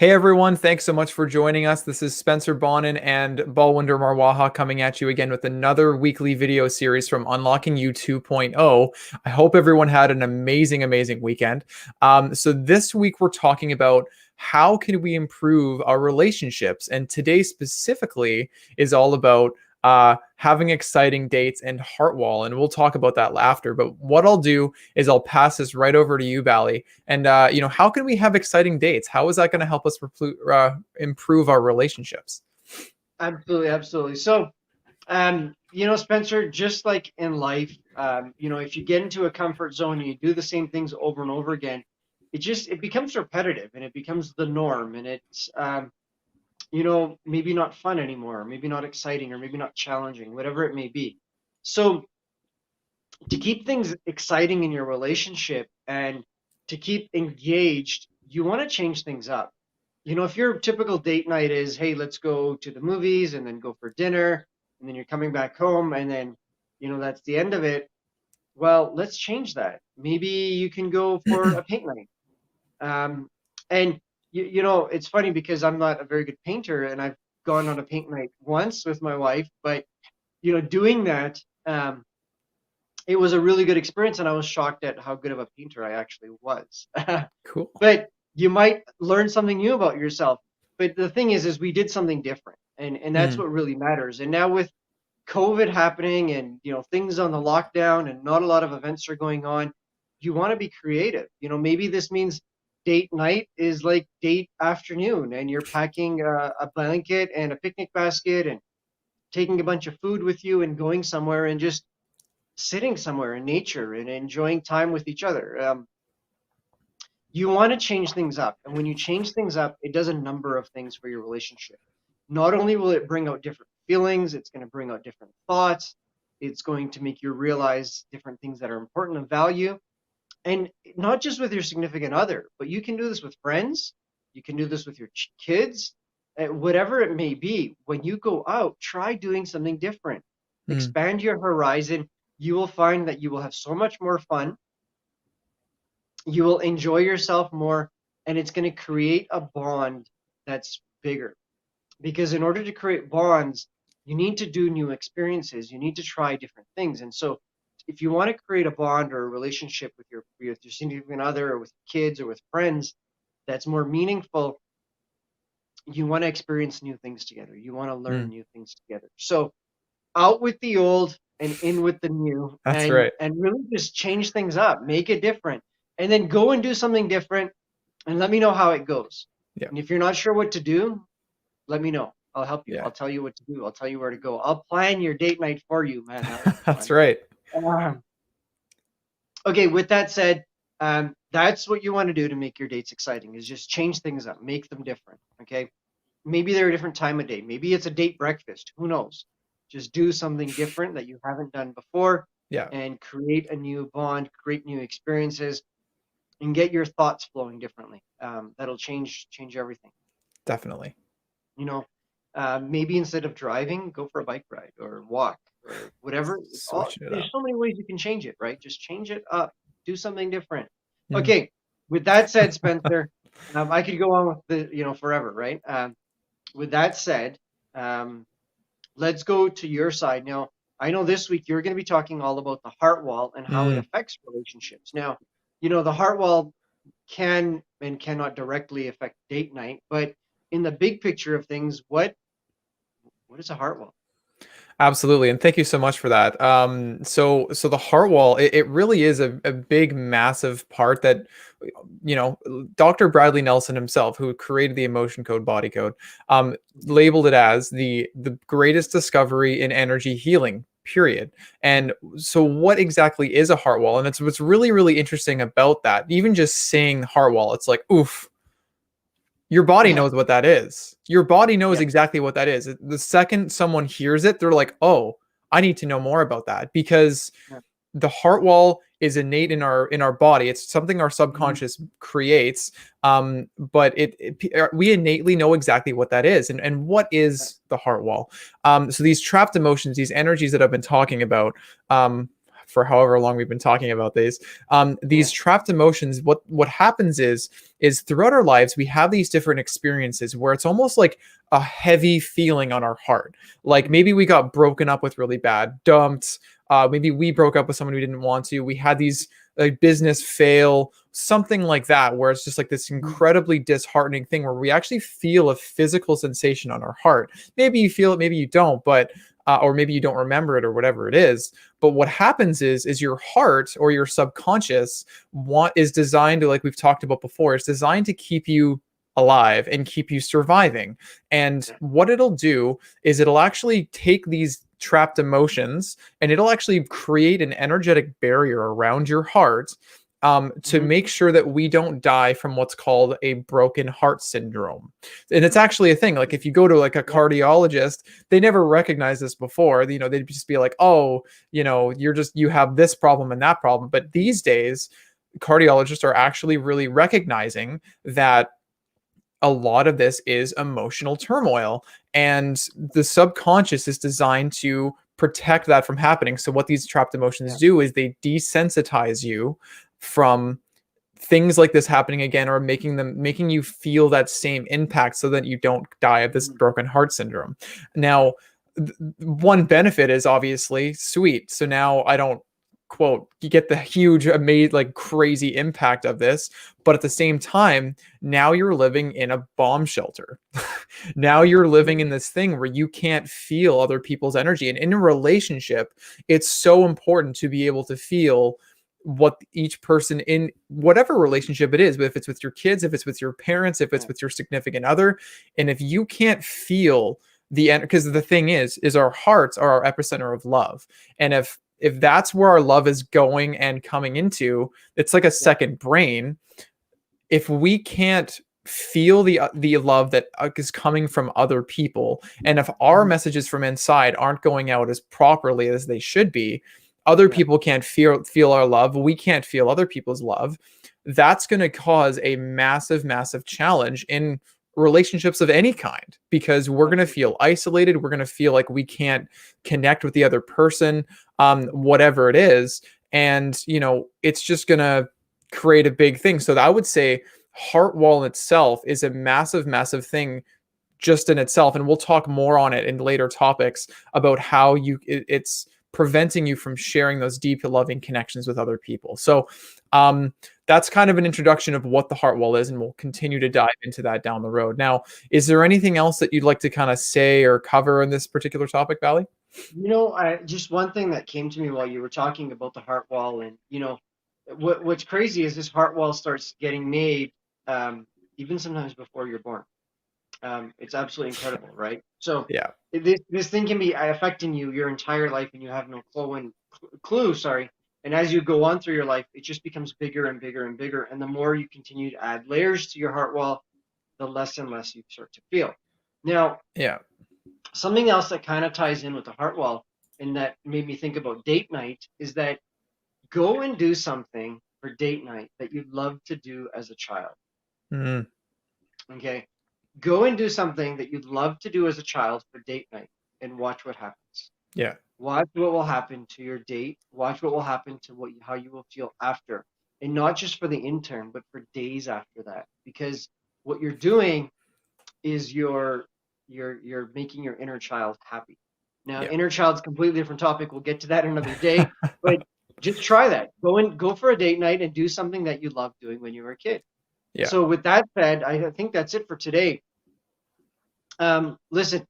Hey everyone, thanks so much for joining us. This is Spencer Bonin and Balwinder Marwaha coming at you again with another weekly video series from Unlocking You 2.0. I hope everyone had an amazing weekend. So this week we're talking about how can we improve our relationships, and today specifically is all about having exciting dates and Heartwall, and we'll talk about that after. But what I'll do is I'll pass this right over to you, Bally. And how can we have exciting dates? How is that going to help us improve our relationships? Absolutely, absolutely. So, Spencer, just like in life, if you get into a comfort zone and you do the same things over and over again, it becomes repetitive and it becomes the norm, and it's maybe not fun anymore, maybe not exciting, or maybe not challenging, whatever it may be. So, to keep things exciting in your relationship and to keep engaged, you want to change things up. If your typical date night is, hey, let's go to the movies and then go for dinner, and then you're coming back home, and then, that's the end of it. Well, let's change that. Maybe you can go for a paint night. And it's funny because I'm not a very good painter, and I've gone on a paint night once with my wife, but doing that, it was a really good experience, and I was shocked at how good of a painter I actually was. Cool. But you might learn something new about yourself. But the thing is we did something different, and that's Mm, what really matters. And now with COVID happening, and things on the lockdown, and not a lot of events are going on, you want to be creative. Maybe this means date night is like date afternoon, and you're packing a blanket and a picnic basket and taking a bunch of food with you and going somewhere and just sitting somewhere in nature and enjoying time with each other. You want to change things up. And when you change things up, it does a number of things for your relationship. Not only will it bring out different feelings, it's going to bring out different thoughts, it's going to make you realize different things that are important and value. And not just with your significant other, but you can do this with friends, you can do this with your kids, whatever it may be. When you go out, try doing something different. mm, Expand your horizon. You will find that you will have so much more fun, you will enjoy yourself more, and it's going to create a bond that's bigger. Because in order to create bonds, you need to do new experiences, you need to try different things. And so if you want to create a bond or a relationship with your significant other, or with kids, or with friends, that's more meaningful, you want to experience new things together, you want to learn mm. new things together. So out with the old and in with the new, That's and right. really just change things up, make it different, and then go and do something different, and let me know how it goes. Yeah. And if you're not sure what to do, let me know. I'll help you. Yeah. I'll tell you what to do. I'll tell you where to go. I'll plan your date night for you, man. That would be That's fun. right. Um, okay, with that said, that's what you want to do to make your dates exciting, is just change things up, make them different. Okay. Maybe they're a different time of day. Maybe it's a date breakfast. Who knows? Just do something different that you haven't done before, Yeah, and create a new bond, create new experiences, and get your thoughts flowing differently. That'll change everything. definitely. You know, maybe instead of driving, go for a bike ride or walk or whatever. Switching it There's up. so many ways you can change it, right? Just change it up, do something different. Mm. Okay, with that said, Spencer, I could go on with forever, right? With that said, um, let's go to your side now. I know this week you're going to be talking all about the heart wall and how it Mm. affects relationships. Now, the heart wall can and cannot directly affect date night, but in the big picture of things, what is a heart wall? Absolutely, and thank you so much for that. So the heart wall, it really is a big, massive part that, you know, Dr. Bradley Nelson himself, who created the emotion code body code, labeled it as the greatest discovery in energy healing. Period. And so, what exactly is a heart wall? And it's what's really interesting about that. Even just saying heart wall, it's like, oof, your body Yeah, knows what that is. Your body knows yeah, exactly what that is. The second someone hears it, they're like, "Oh, I need to know more about that," because yeah. the heart wall is innate in our body. It's something our Mhm. subconscious creates, but we innately know exactly what that is. And what Yeah. is the heart wall? So these trapped emotions, these energies that I've been talking about, for however long we've been talking about these Yeah. trapped emotions. What happens is throughout our lives we have these different experiences where it's almost like a heavy feeling on our heart. Like maybe we got broken up with really bad, dumped. Maybe we broke up with someone we didn't want to. We had these like business fail, something like that, where it's just like this incredibly disheartening thing where we actually feel a physical sensation on our heart. Maybe you feel it, maybe you don't, but or maybe you don't remember it or whatever it is. But what happens is your heart or your subconscious is designed to, like we've talked about before, it's designed to keep you alive and keep you surviving. And Yeah. what it'll do is it'll actually take these trapped emotions and it'll actually create an energetic barrier around your heart, to Mhm. make sure that we don't die from what's called a broken heart syndrome. And it's actually a thing. Like if you go to like a Yeah. cardiologist, they never recognize this before. You know, they'd just be like, oh, you know, you have this problem and that problem. But these days, cardiologists are actually really recognizing that a lot of this is emotional turmoil, and the subconscious is designed to protect that from happening. So what these trapped emotions Yeah. do is they desensitize you from things like this happening again, or making you feel that same impact so that you don't die of this Mhm. broken heart syndrome. Yeah. Now, one benefit is obviously sweet. So now I don't, quote, you get the huge amazing like crazy impact of this, but at the same time now you're living in a bomb shelter. Now you're living in this thing where you can't feel other people's energy, and in a relationship it's so important to be able to feel what each person in whatever relationship it is, but if it's with your kids, if it's with your parents, if it's Yeah. with your significant other, and if you can't feel the end, because the thing is our hearts are our epicenter of love, and if that's where our love is going and coming into, it's like a Yeah. second brain. If we can't feel the love that is coming from other people, and if our Mhm. messages from inside aren't going out as properly as they should be, other Yeah. people can't feel our love, we can't feel other people's love. That's going to cause a massive challenge in relationships of any kind, because we're going to Absolutely. feel isolated, we're going to feel like we can't connect with the other person, whatever it is. And you know, it's just going to create a big thing. So I would say heart wall itself is a massive thing just in itself, and we'll talk more on it in later topics about how it's preventing you from sharing those deep loving connections with other people. So um that's kind of an introduction of what the heart wall is, and we'll continue to dive into that down the road. Now, is there anything else that you'd like to kind of say or cover in this particular topic, Valley? Just one thing that came to me while you were talking about the heart wall, and what's crazy is this heart wall starts getting made, um, even sometimes before you're born. It's absolutely incredible, right? So Yeah. this thing can be affecting you your entire life, and you have no clue. Sorry. And as you go on through your life, it just becomes bigger and bigger and bigger. And the more you continue to add layers to your heart wall, the less and less you start to feel. Now, Yeah. something else that kind of ties in with the heart wall and that made me think about date night is that go and do something for date night that you'd love to do as a child. Mm, Okay. Go and do something that you'd love to do as a child for date night and watch what happens. yeah. Watch what will happen to your date. Watch what will happen to how you will feel after. And not just for the intern, but for days after that. Because what you're doing is you're making your inner child happy. Now, Yeah. inner child's a completely different topic. We'll get to that another day, but just try that. Go for a date night and do something that you loved doing when you were a kid. Yeah. So with that said, I think that's it for today. Listen,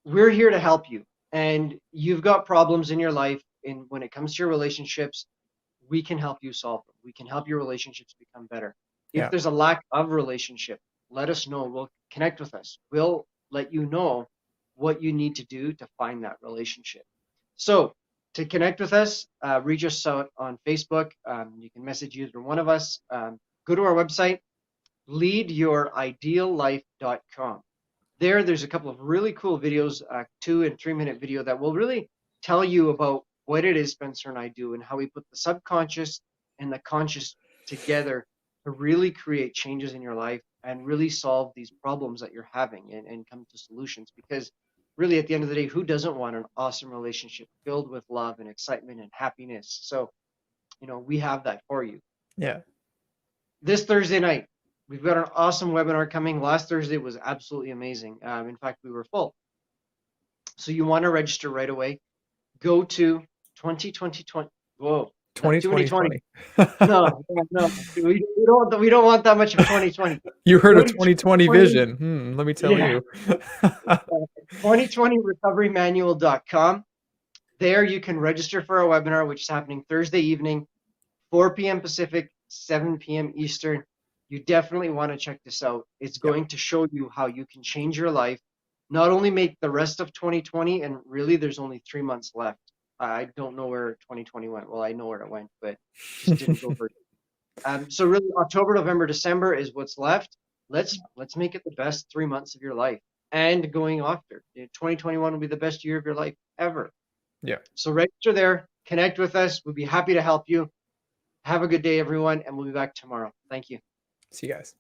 we're here to help you, and you've got problems in your life, and when it comes to your relationships, we can help you solve them. We can help your relationships become better. If Yeah. there's a lack of relationship, let us know. We'll connect with us. We'll let you know what you need to do to find that relationship. So, to connect with us, reach us out on Facebook. You can message either one of us. Go to our website, leadyouриdeallife.com. There's a couple of really cool videos, 2 and 3 minute video that will really tell you about what it is Spencer and I do and how we put the subconscious and the conscious together to really create changes in your life and really solve these problems that you're having and come to solutions. Because really at the end of the day, who doesn't want an awesome relationship filled with love and excitement and happiness? So, we have that for you. Yeah. This Thursday night, we've got an awesome webinar coming. Last Thursday was absolutely amazing. In fact, we were full. So you want to register right away. Go to 2020. Whoa. 2020. No, we don't want that much of 2020. You heard of 2020 vision. Let me tell you. 2020recoverymanual.com. There you can register for our webinar, which is happening Thursday evening, 4 p.m. Pacific, 7 p.m. Eastern. You definitely want to check this out. It's going to show you how you can change your life, not only make the rest of 2020, and really there's only 3 months left. I don't know where 2020 went. Well, I know where it went, but just didn't go for it. So really, October, November, December is what's left. Let's make it the best 3 months of your life, and going after. 2021 will be the best year of your life ever. Yeah. So register there, connect with us. We'll be happy to help you. Have a good day, everyone, and we'll be back tomorrow. Thank you. See you guys.